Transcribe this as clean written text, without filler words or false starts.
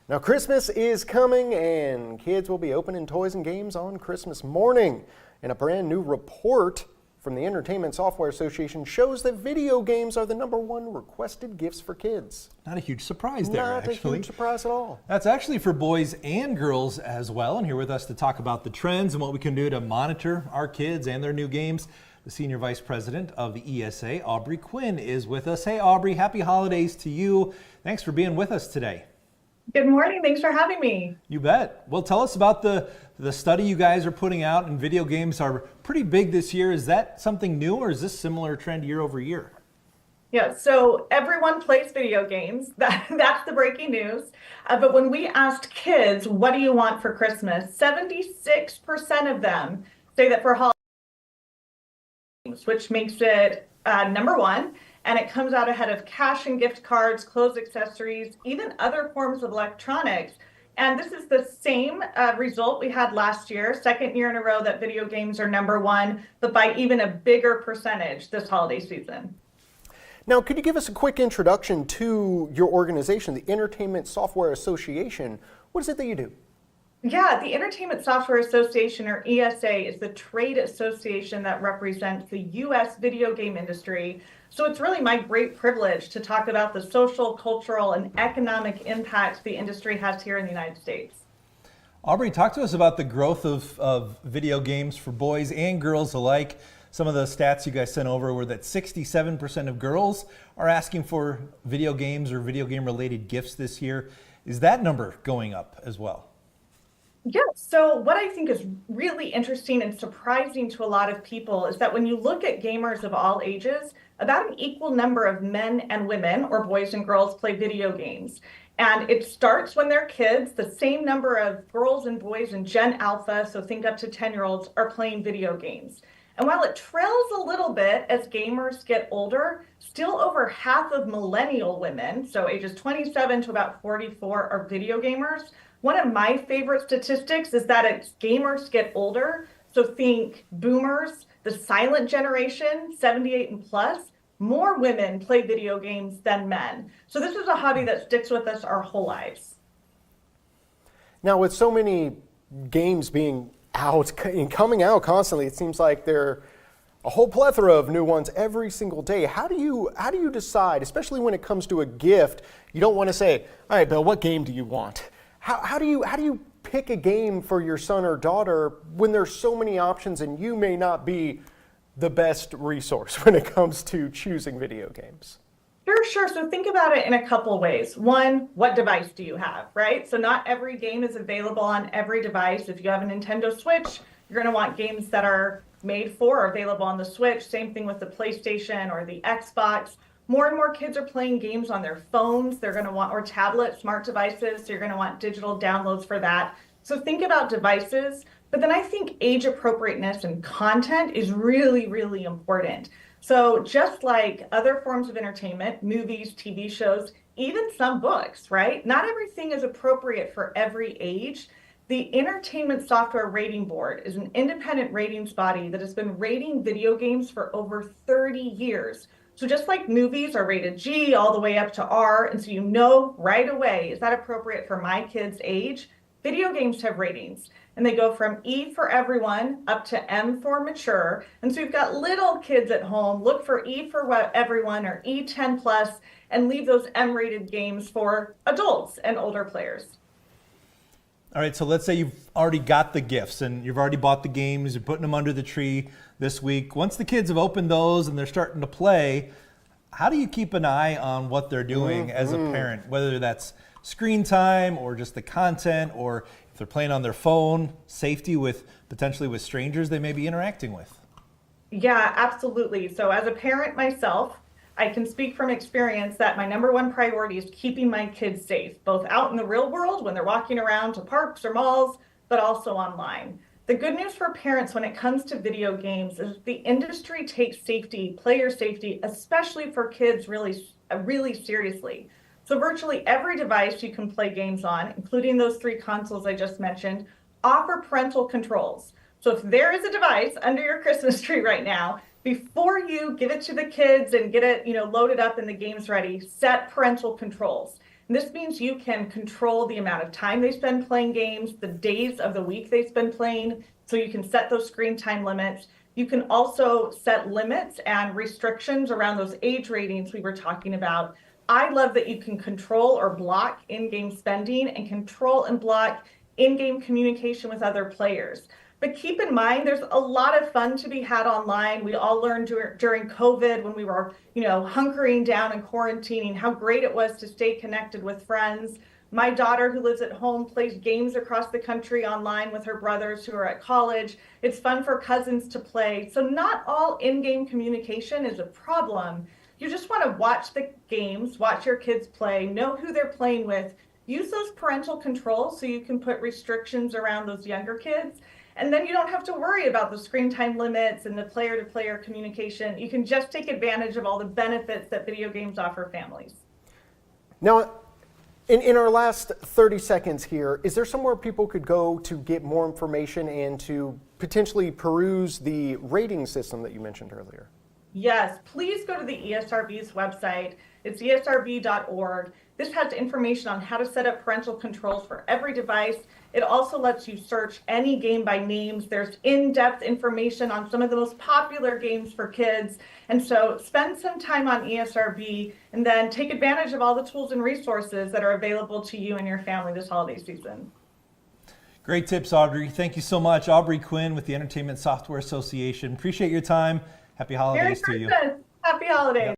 Now Christmas is coming and kids will be opening toys and games on Christmas morning. And a brand new report from the Entertainment Software Association shows that video games are the #1 requested gifts for kids. Not a huge surprise there, actually. Not a huge surprise at all. That's actually for boys and girls as well. And here with us to talk about the trends and what we can do to monitor our kids and their new games, the Senior Vice President of the ESA, Aubrey Quinn, is with us. Hey, Aubrey, happy holidays to you. Thanks for being with us today. Good morning. Thanks for having me. You bet. Well, tell us about the study you guys are putting out, and video games are pretty big this year. Is that something new, or is this similar trend year over year? Yeah, so everyone plays video games. That's the breaking news. But when we asked kids, what do you want for Christmas? 76% of them say that for holidays, which makes it #1. And it comes out ahead of cash and gift cards, clothes, accessories, even other forms of electronics. And this is the same result we had last year, second year in a row that video games are #1, but by even a bigger percentage this holiday season. Now, could you give us a quick introduction to your organization, the Entertainment Software Association? What is it that you do? Yeah, the Entertainment Software Association, or ESA, is the trade association that represents the U.S. video game industry. So it's really my great privilege to talk about the social, cultural, and economic impact the industry has here in the United States. Aubrey, talk to us about the growth of video games for boys and girls alike. Some of the stats you guys sent over were that 67% of girls are asking for video games or video game related gifts this year. Is that number going up as well? Yeah, so what I think is really interesting and surprising to a lot of people is that when you look at gamers of all ages, about an equal number of men and women, or boys and girls, play video games. And it starts when they're kids. The same number of girls and boys in Gen Alpha, so think up to 10-year-olds, are playing video games. And while it trails a little bit as gamers get older, still over half of millennial women, so ages 27 to about 44, are video gamers. One of my favorite statistics is that as gamers get older, so think boomers, the silent generation, 78 and plus, more women play video games than men. So this is a hobby that sticks with us our whole lives. Now, with so many games being out and coming out constantly, it seems like there are a whole plethora of new ones every single day. How do you decide, especially when it comes to a gift? You don't want to say, all right, Bill, what game do you want? How do you pick a game for your son or daughter when there's so many options and you may not be the best resource when it comes to choosing video games? Sure. So think about it in a couple of ways. One, what device do you have, right? So not every game is available on every device. If you have a Nintendo Switch, you're going to want games that are made for or available on the Switch. Same thing with the PlayStation or the Xbox. More and more kids are playing games on their phones. They're going to want, or tablets, smart devices. So you're going to want digital downloads for that. So think about devices. But then I think age appropriateness and content is really, really important. So just like other forms of entertainment, movies, TV shows, even some books, right? Not everything is appropriate for every age. The Entertainment Software Rating Board is an independent ratings body that has been rating video games for over 30 years. So just like movies are rated G all the way up to R, and so you know right away, is that appropriate for my kid's age? Video games have ratings, and they go from E for everyone up to M for mature. And so you've got little kids at home, look for E for everyone or E10 plus, and leave those M-rated games for adults and older players. All right, so let's say you've already got the gifts and you've already bought the games, you're putting them under the tree this week. Once the kids have opened those and they're starting to play, how do you keep an eye on what they're doing as a parent, whether that's screen time or just the content, or if they're playing on their phone, safety with potentially with strangers they may be interacting with? Yeah, absolutely. So as a parent myself, I can speak from experience that my #1 priority is keeping my kids safe, both out in the real world when they're walking around to parks or malls, but also online. The good news for parents when it comes to video games is the industry takes safety, player safety, especially for kids, really seriously. So virtually every device you can play games on, including those 3 consoles I just mentioned, offer parental controls. So if there is a device under your Christmas tree right now, before you give it to the kids and get it, loaded up and the game's ready, set parental controls. And this means you can control the amount of time they spend playing games, the days of the week they spend playing, so you can set those screen time limits. You can also set limits and restrictions around those age ratings we were talking about. I love that you can control or block in-game spending and control and block in-game communication with other players. But keep in mind, there's a lot of fun to be had online. We all learned during COVID when we were, hunkering down and quarantining, how great it was to stay connected with friends. My daughter, who lives at home, plays games across the country online with her brothers who are at college. It's fun for cousins to play. So not all in-game communication is a problem. You just want to watch the games, watch your kids play, know who they're playing with, use those parental controls so you can put restrictions around those younger kids. And then you don't have to worry about the screen time limits and the player-to-player communication. You can just take advantage of all the benefits that video games offer families. Now, in our last 30 seconds here, is there somewhere people could go to get more information and to potentially peruse the rating system that you mentioned earlier? Yes, please go to the ESRB's website. It's esrb.org. This has information on how to set up parental controls for every device. It also lets you search any game by names. There's in-depth information on some of the most popular games for kids. And so spend some time on ESRB and then take advantage of all the tools and resources that are available to you and your family this holiday season. Great tips, Audrey. Thank you so much. Aubrey Quinn with the Entertainment Software Association. Appreciate your time. Happy holidays to you. Merry Christmas. Happy holidays.